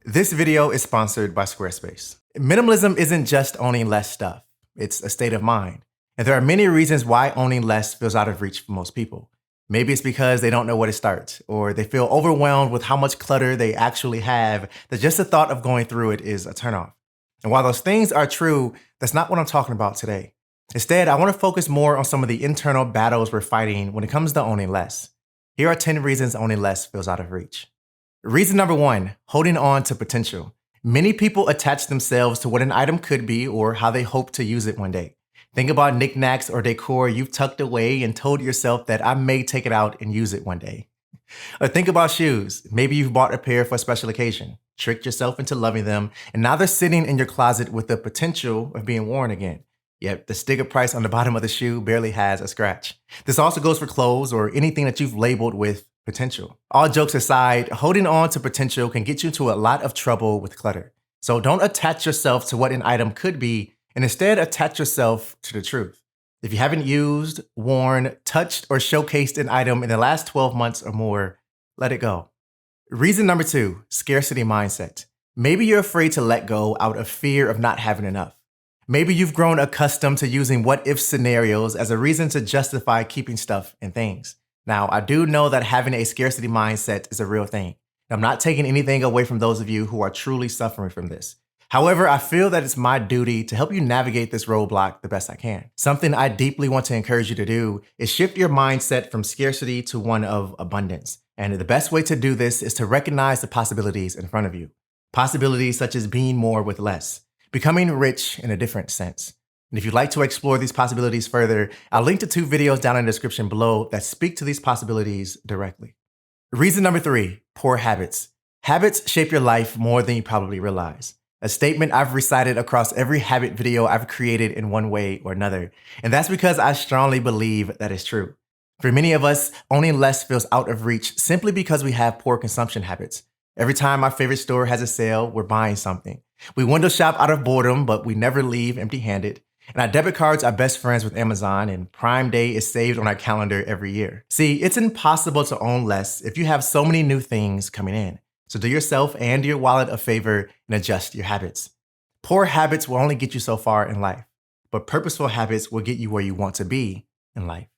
This video is sponsored by Squarespace. Minimalism isn't just owning less stuff, it's a state of mind. And there are many reasons why owning less feels out of reach for most people. Maybe it's because they don't know where to start, or they feel overwhelmed with how much clutter they actually have that just the thought of going through it is a turnoff. And while those things are true, that's not what I'm talking about today. Instead, I want to focus more on some of the internal battles we're fighting when it comes to owning less. Here are 10 reasons owning less feels out of reach. Reason number 1, holding on to potential. Many people attach themselves to what an item could be or how they hope to use it one day. Think about knickknacks or decor you've tucked away and told yourself that I may take it out and use it one day. Or think about shoes. Maybe you've bought a pair for a special occasion, tricked yourself into loving them, and now they're sitting in your closet with the potential of being worn again. Yet the sticker price on the bottom of the shoe barely has a scratch. This also goes for clothes or anything that you've labeled with potential. All jokes aside, holding on to potential can get you into a lot of trouble with clutter. So don't attach yourself to what an item could be, and instead attach yourself to the truth. If you haven't used, worn, touched, or showcased an item in the last 12 months or more, let it go. Reason number 2, scarcity mindset. Maybe you're afraid to let go out of fear of not having enough. Maybe you've grown accustomed to using what-if scenarios as a reason to justify keeping stuff and things. Now, I do know that having a scarcity mindset is a real thing. I'm not taking anything away from those of you who are truly suffering from this. However, I feel that it's my duty to help you navigate this roadblock the best I can. Something I deeply want to encourage you to do is shift your mindset from scarcity to one of abundance. And the best way to do this is to recognize the possibilities in front of you. Possibilities such as being more with less, becoming rich in a different sense. And if you'd like to explore these possibilities further, I'll link to 2 videos down in the description below that speak to these possibilities directly. Reason number 3, poor habits. Habits shape your life more than you probably realize. A statement I've recited across every habit video I've created in one way or another. And that's because I strongly believe that is true. For many of us, owning less feels out of reach simply because we have poor consumption habits. Every time our favorite store has a sale, we're buying something. We window shop out of boredom, but we never leave empty-handed. And our debit cards are best friends with Amazon, and Prime Day is saved on our calendar every year. See, it's impossible to own less if you have so many new things coming in. So do yourself and your wallet a favor and adjust your habits. Poor habits will only get you so far in life, but purposeful habits will get you where you want to be in life.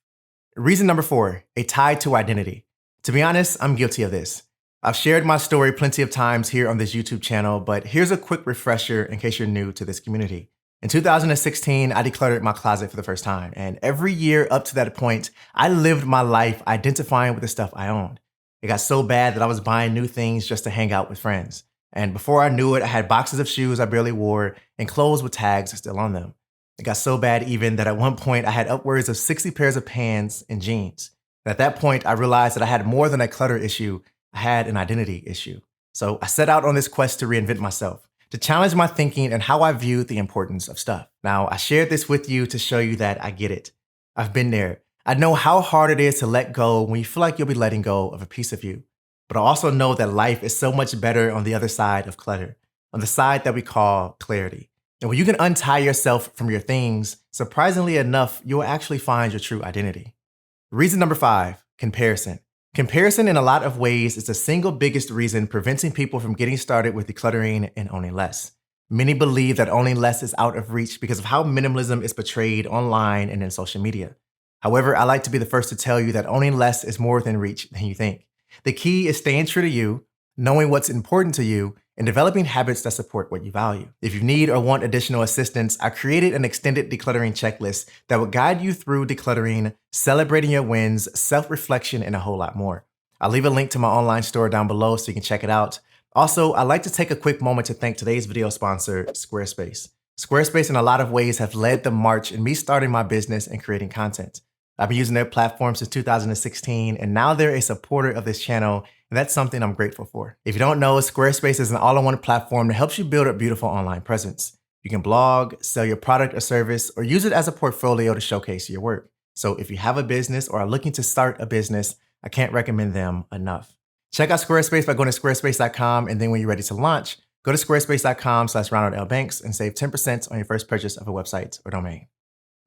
Reason number 4, a tie to identity. To be honest, I'm guilty of this. I've shared my story plenty of times here on this YouTube channel, but here's a quick refresher in case you're new to this community. In 2016, I decluttered my closet for the first time, and every year up to that point, I lived my life identifying with the stuff I owned. It got so bad that I was buying new things just to hang out with friends. And before I knew it, I had boxes of shoes I barely wore and clothes with tags still on them. It got so bad even that at one point I had upwards of 60 pairs of pants and jeans. And at that point, I realized that I had more than a clutter issue, I had an identity issue. So I set out on this quest to reinvent myself, to challenge my thinking and how I viewed the importance of stuff. Now, I shared this with you to show you that I get it. I've been there. I know how hard it is to let go when you feel like you'll be letting go of a piece of you. But I also know that life is so much better on the other side of clutter, on the side that we call clarity. And when you can untie yourself from your things, surprisingly enough, you'll actually find your true identity. Reason number 5, comparison. Comparison in a lot of ways is the single biggest reason preventing people from getting started with decluttering and owning less. Many believe that owning less is out of reach because of how minimalism is portrayed online and in social media. However, I like to be the first to tell you that owning less is more within reach than you think. The key is staying true to you, knowing what's important to you, and developing habits that support what you value. If you need or want additional assistance, I created an extended decluttering checklist that will guide you through decluttering, celebrating your wins, self-reflection, and a whole lot more. I'll leave a link to my online store down below so you can check it out. Also, I'd like to take a quick moment to thank today's video sponsor, Squarespace. Squarespace in a lot of ways have led the march in me starting my business and creating content. I've been using their platform since 2016, and now they're a supporter of this channel, and that's something I'm grateful for. If you don't know, Squarespace is an all-in-one platform that helps you build a beautiful online presence. You can blog, sell your product or service, or use it as a portfolio to showcase your work. So if you have a business or are looking to start a business, I can't recommend them enough. Check out Squarespace by going to squarespace.com, and then when you're ready to launch, go to squarespace.com/RonaldLBanks and save 10% on your first purchase of a website or domain.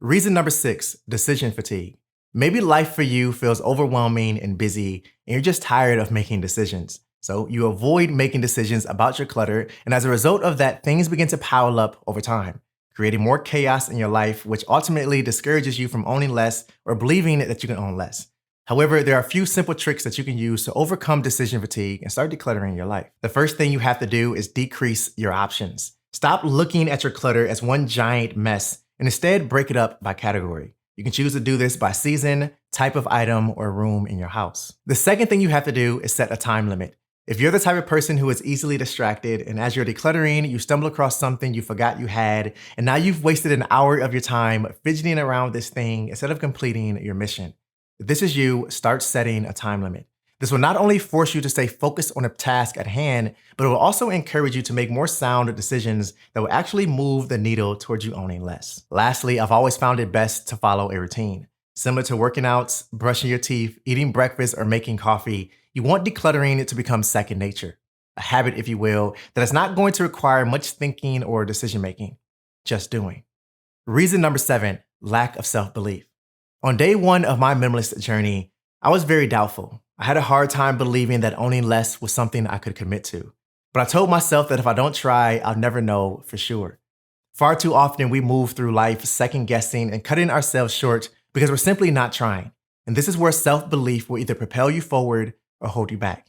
Reason number 6, decision fatigue. Maybe life for you feels overwhelming and busy, and you're just tired of making decisions. So you avoid making decisions about your clutter, and as a result of that, things begin to pile up over time, creating more chaos in your life, which ultimately discourages you from owning less or believing that you can own less. However, there are a few simple tricks that you can use to overcome decision fatigue and start decluttering your life. The first thing you have to do is decrease your options. Stop looking at your clutter as one giant mess and instead break it up by category. You can choose to do this by season, type of item, or room in your house. The second thing you have to do is set a time limit. If you're the type of person who is easily distracted and as you're decluttering, you stumble across something you forgot you had, and now you've wasted an hour of your time fidgeting around this thing instead of completing your mission. If this is you, start setting a time limit. This will not only force you to stay focused on a task at hand, but it will also encourage you to make more sound decisions that will actually move the needle towards you owning less. Lastly, I've always found it best to follow a routine. Similar to working out, brushing your teeth, eating breakfast, or making coffee, you want decluttering to become second nature, a habit, if you will, that is not going to require much thinking or decision making, just doing. Reason number 7, lack of self-belief. On day 1 of my minimalist journey, I was very doubtful. I had a hard time believing that owning less was something I could commit to. But I told myself that if I don't try, I'll never know for sure. Far too often, we move through life second-guessing and cutting ourselves short because we're simply not trying. And this is where self-belief will either propel you forward or hold you back.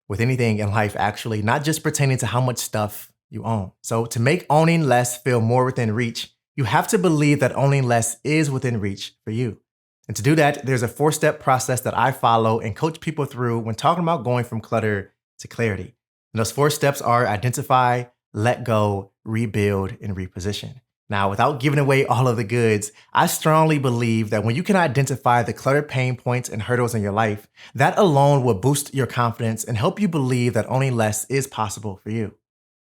With anything in life, actually, not just pertaining to how much stuff you own. So to make owning less feel more within reach, you have to believe that owning less is within reach for you. And to do that, there's a 4-step process that I follow and coach people through when talking about going from clutter to clarity. And those 4 steps are identify, let go, rebuild, and reposition. Now, without giving away all of the goods, I strongly believe that when you can identify the clutter pain points and hurdles in your life, that alone will boost your confidence and help you believe that owning less is possible for you.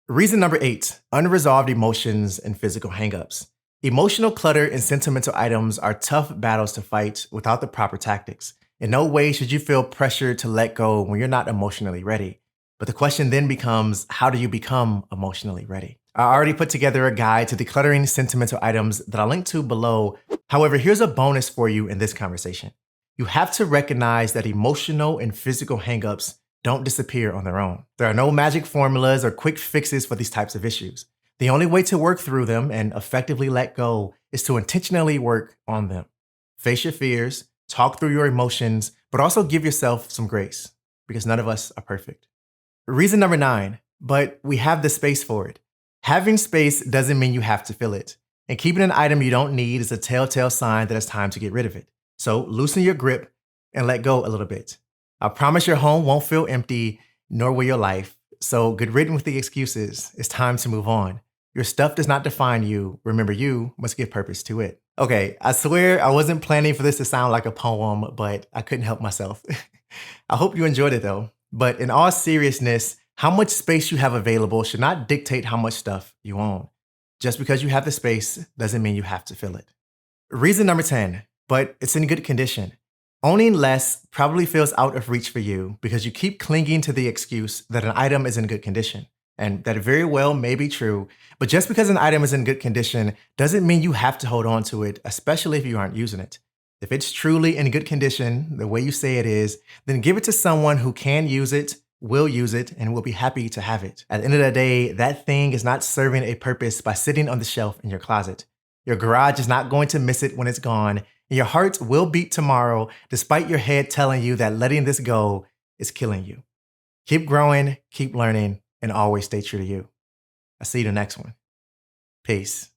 Reason number 8, unresolved emotions and physical hangups. Emotional clutter and sentimental items are tough battles to fight without the proper tactics. In no way should you feel pressured to let go when you're not emotionally ready. But the question then becomes, how do you become emotionally ready? I already put together a guide to decluttering sentimental items that I'll link to below. However, here's a bonus for you in this conversation. You have to recognize that emotional and physical hangups don't disappear on their own. There are no magic formulas or quick fixes for these types of issues. The only way to work through them and effectively let go is to intentionally work on them. Face your fears, talk through your emotions, but also give yourself some grace because none of us are perfect. Reason number 9, but we have the space for it. Having space doesn't mean you have to fill it. And keeping an item you don't need is a telltale sign that it's time to get rid of it. So loosen your grip and let go a little bit. I promise your home won't feel empty, nor will your life. So good riddance with the excuses. It's time to move on. Your stuff does not define you. Remember, you must give purpose to it. Okay, I swear I wasn't planning for this to sound like a poem, but I couldn't help myself. I hope you enjoyed it though. But in all seriousness, how much space you have available should not dictate how much stuff you own. Just because you have the space doesn't mean you have to fill it. Reason number 10, but it's in good condition. Owning less probably feels out of reach for you because you keep clinging to the excuse that an item is in good condition. And that very well may be true, but just because an item is in good condition doesn't mean you have to hold on to it, especially if you aren't using it. If it's truly in good condition, the way you say it is, then give it to someone who can use it, will use it, and will be happy to have it. At the end of the day, that thing is not serving a purpose by sitting on the shelf in your closet. Your garage is not going to miss it when it's gone, and your heart will beat tomorrow despite your head telling you that letting this go is killing you. Keep growing, keep learning, and always stay true to you. I'll see you in the next one. Peace.